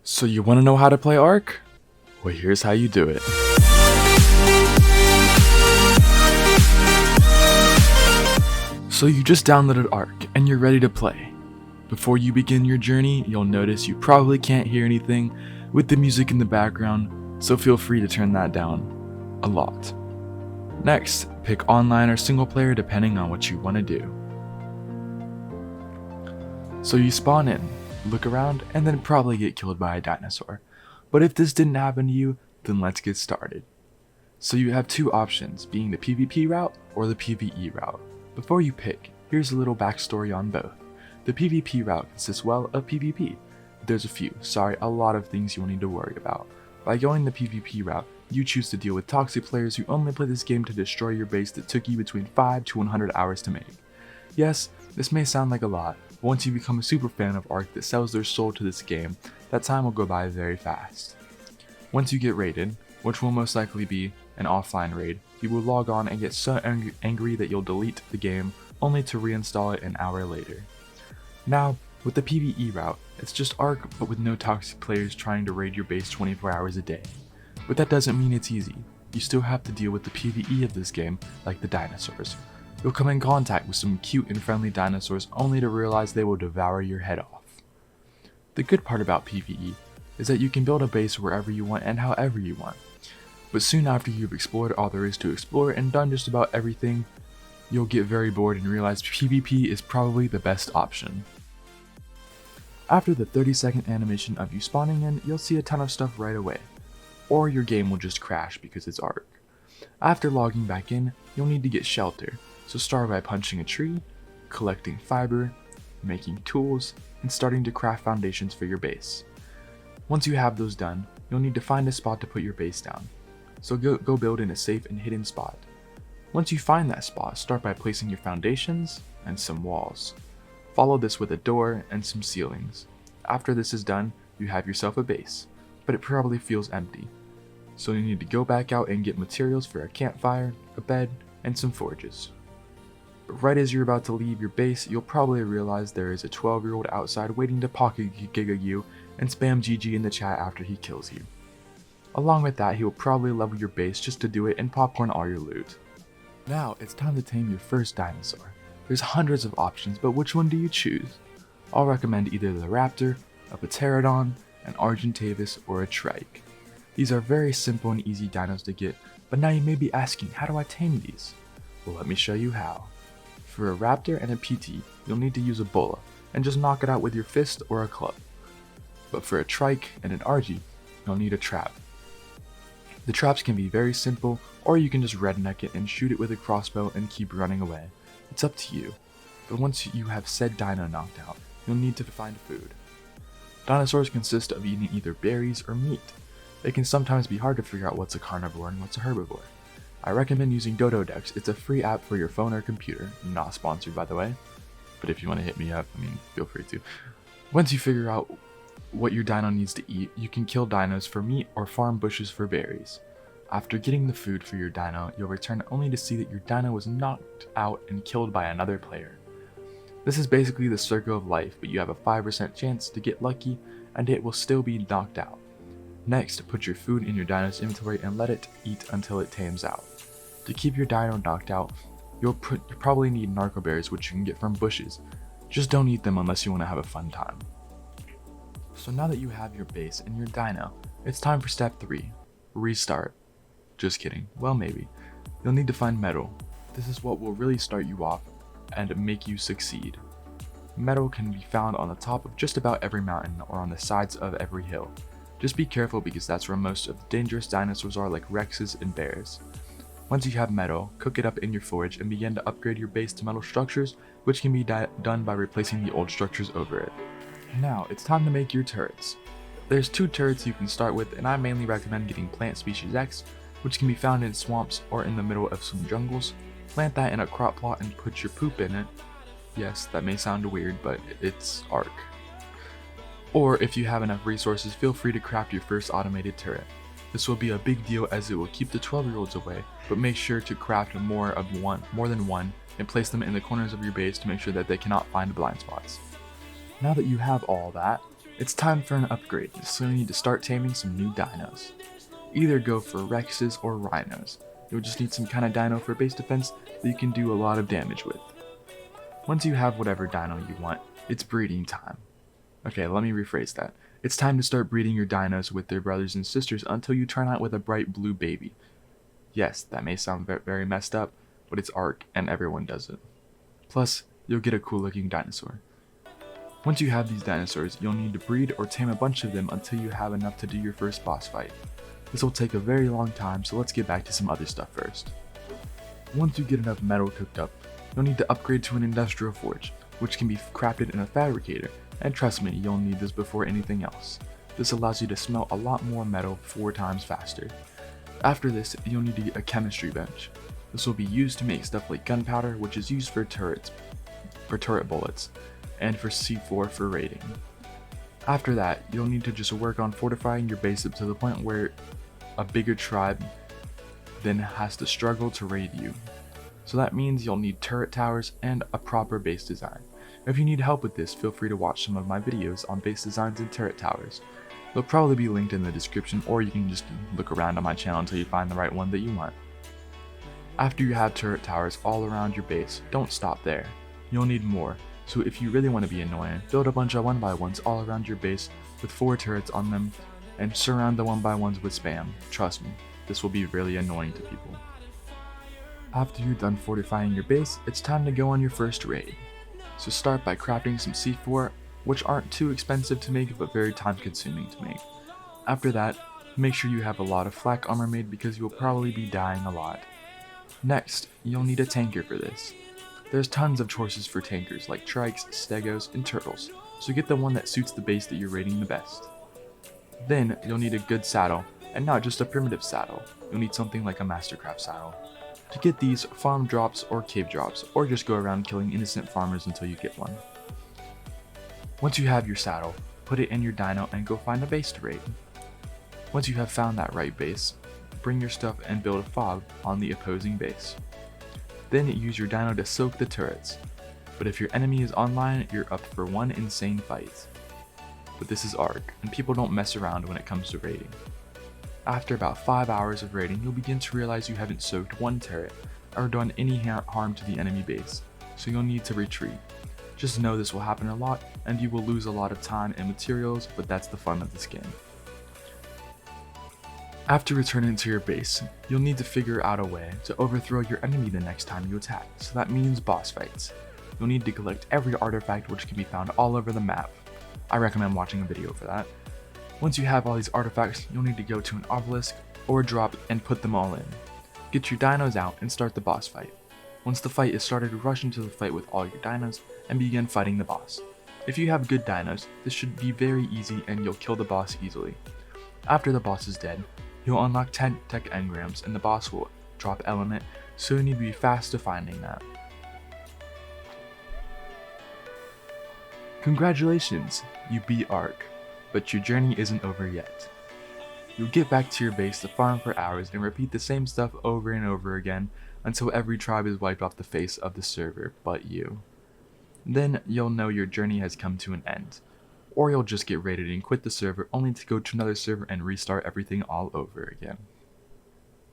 So you want to know how to play ARK? Well, here's how you do it. So you just downloaded ARK and you're ready to play. Before you begin your journey, you'll notice you probably can't hear anything with the music in the background, so feel free to turn that down a lot. Next, pick online or single player depending on what you want to do. So you spawn in, look around, and then probably get killed by a dinosaur. But if this didn't happen to you, then let's get started. So you have two options, being the PvP route or the PvE route. Before you pick, here's a little backstory on both. The PvP route consists of PvP. There's a lot of things you'll need to worry about. By going the PvP route, you choose to deal with toxic players who only play this game to destroy your base that took you between 5 to 100 hours to make. Yes, this may sound like a lot, but once you become a super fan of ARK that sells their soul to this game, that time will go by very fast. Once you get raided, which will most likely be an offline raid, you will log on and get so angry that you'll delete the game, only to reinstall it an hour later. Now, with the PvE route, it's just ARK but with no toxic players trying to raid your base 24 hours a day. But that doesn't mean it's easy. You still have to deal with the PvE of this game, like the dinosaurs. You'll come in contact with some cute and friendly dinosaurs only to realize they will devour your head off. The good part about PvE is that you can build a base wherever you want and however you want. But soon after you've explored all there is to explore and done just about everything, you'll get very bored and realize PvP is probably the best option. After the 30-second animation of you spawning in, you'll see a ton of stuff right away. Or your game will just crash because it's ARK. After logging back in, you'll need to get shelter, so start by punching a tree, collecting fiber, making tools, and starting to craft foundations for your base. Once you have those done, you'll need to find a spot to put your base down. So go build in a safe and hidden spot. Once you find that spot, start by placing your foundations and some walls. Follow this with a door and some ceilings. After this is done, you have yourself a base, but it probably feels empty. So you need to go back out and get materials for a campfire, a bed, and some forges. But right as you're about to leave your base, you'll probably realize there is a 12-year-old outside waiting to pocket giga you and spam GG in the chat after he kills you. Along with that, he will probably level your base just to do it and popcorn all your loot. Now, it's time to tame your first dinosaur. There's hundreds of options, but which one do you choose? I'll recommend either the raptor, a pterodon, an Argentavis, or a trike. These are very simple and easy dinos to get, but now you may be asking, how do I tame these? Well, let me show you how. For a raptor and a PT, you'll need to use a bola, and just knock it out with your fist or a club. But for a trike and an Argy, you'll need a trap. The traps can be very simple, or you can just redneck it and shoot it with a crossbow and keep running away. It's up to you. But once you have said dino knocked out, you'll need to find food. Dinosaurs consist of eating either berries or meat. It can sometimes be hard to figure out what's a carnivore and what's a herbivore. I recommend using Dododex. It's a free app for your phone or computer. Not sponsored, by the way, but if you want to hit me up, feel free to. Once you figure out what your dino needs to eat, you can kill dinos for meat or farm bushes for berries. After getting the food for your dino, you'll return only to see that your dino was knocked out and killed by another player. This is basically the circle of life, but you have a 5% chance to get lucky and it will still be knocked out. Next, put your food in your dino's inventory and let it eat until it tames out. To keep your dino knocked out, you'll probably need narco berries, which you can get from bushes. Just don't eat them unless you want to have a fun time. So now that you have your base and your dino, it's time for step 3, restart. Just kidding, well maybe. You'll need to find metal. This is what will really start you off and make you succeed. Metal can be found on the top of just about every mountain or on the sides of every hill. Just be careful because that's where most of the dangerous dinosaurs are, like Rexes and bears. Once you have metal, cook it up in your forge and begin to upgrade your base to metal structures, which can be done by replacing the old structures over it. Now, it's time to make your turrets. There's 2 turrets you can start with, and I mainly recommend getting Plant Species X, which can be found in swamps or in the middle of some jungles. Plant that in a crop plot and put your poop in it. Yes, that may sound weird, but it's ARK. Or if you have enough resources, feel free to craft your first automated turret. This will be a big deal as it will keep the 12-year-olds away, but make sure to craft more than one, and place them in the corners of your base to make sure that they cannot find blind spots. Now that you have all that, It's time for an upgrade, so you need to start taming some new dinos. Either go for Rexes or Rhinos. You'll just need some kind of dino for base defense that you can do a lot of damage with. Once you have whatever dino you want, it's breeding time. Okay, let me rephrase that. It's time to start breeding your dinos with their brothers and sisters until you turn out with a bright blue baby. Yes, that may sound very messed up, but it's ARK and everyone does it. Plus, you'll get a cool looking dinosaur. Once you have these dinosaurs, you'll need to breed or tame a bunch of them until you have enough to do your first boss fight. This will take a very long time, so let's get back to some other stuff first. Once you get enough metal cooked up, you'll need to upgrade to an industrial forge, which can be crafted in a fabricator, and trust me, you'll need this before anything else. This allows you to smelt a lot more metal 4 times faster. After this, you'll need to get a chemistry bench. This will be used to make stuff like gunpowder, which is used for turret bullets, and for C4 for raiding. After that, you'll need to just work on fortifying your base up to the point where a bigger tribe then has to struggle to raid you. So that means you'll need turret towers and a proper base design. If you need help with this, feel free to watch some of my videos on base designs and turret towers. They'll probably be linked in the description, or you can just look around on my channel until you find the right one that you want. After you have turret towers all around your base, don't stop there. You'll need more. So if you really want to be annoying, build a bunch of 1x1s all around your base with 4 turrets on them, and surround the 1x1s with spam. Trust me, this will be really annoying to people. After you're done fortifying your base, it's time to go on your first raid. So start by crafting some C4, which aren't too expensive to make but very time consuming to make. After that, make sure you have a lot of flak armor made because you will probably be dying a lot. Next, you'll need a tanker for this. There's tons of choices for tankers like trikes, stegos, and turtles, so get the one that suits the base that you're raiding the best. Then, you'll need a good saddle, and not just a primitive saddle. You'll need something like a mastercraft saddle. To get these, farm drops or cave drops, or just go around killing innocent farmers until you get one. Once you have your saddle, put it in your dino and go find a base to raid. Once you have found that right base, bring your stuff and build a fog on the opposing base. Then use your dino to soak the turrets, but if your enemy is online, you're up for one insane fight. But this is ARK, and people don't mess around when it comes to raiding. After about 5 hours of raiding, you'll begin to realize you haven't soaked one turret, or done any harm to the enemy base, so you'll need to retreat. Just know this will happen a lot, and you will lose a lot of time and materials, but that's the fun of this game. After returning to your base, you'll need to figure out a way to overthrow your enemy the next time you attack, so that means boss fights. You'll need to collect every artifact which can be found all over the map. I recommend watching a video for that. Once you have all these artifacts, you'll need to go to an obelisk or a drop and put them all in. Get your dinos out and start the boss fight. Once the fight is started, rush into the fight with all your dinos and begin fighting the boss. If you have good dinos, this should be very easy and you'll kill the boss easily. After the boss is dead, you'll unlock 10 tech engrams and the boss will drop element, so you need to be fast to finding that. Congratulations, you beat ARK, but your journey isn't over yet. You'll get back to your base to farm for hours and repeat the same stuff over and over again until every tribe is wiped off the face of the server but you. Then you'll know your journey has come to an end. Or you'll just get raided and quit the server only to go to another server and restart everything all over again.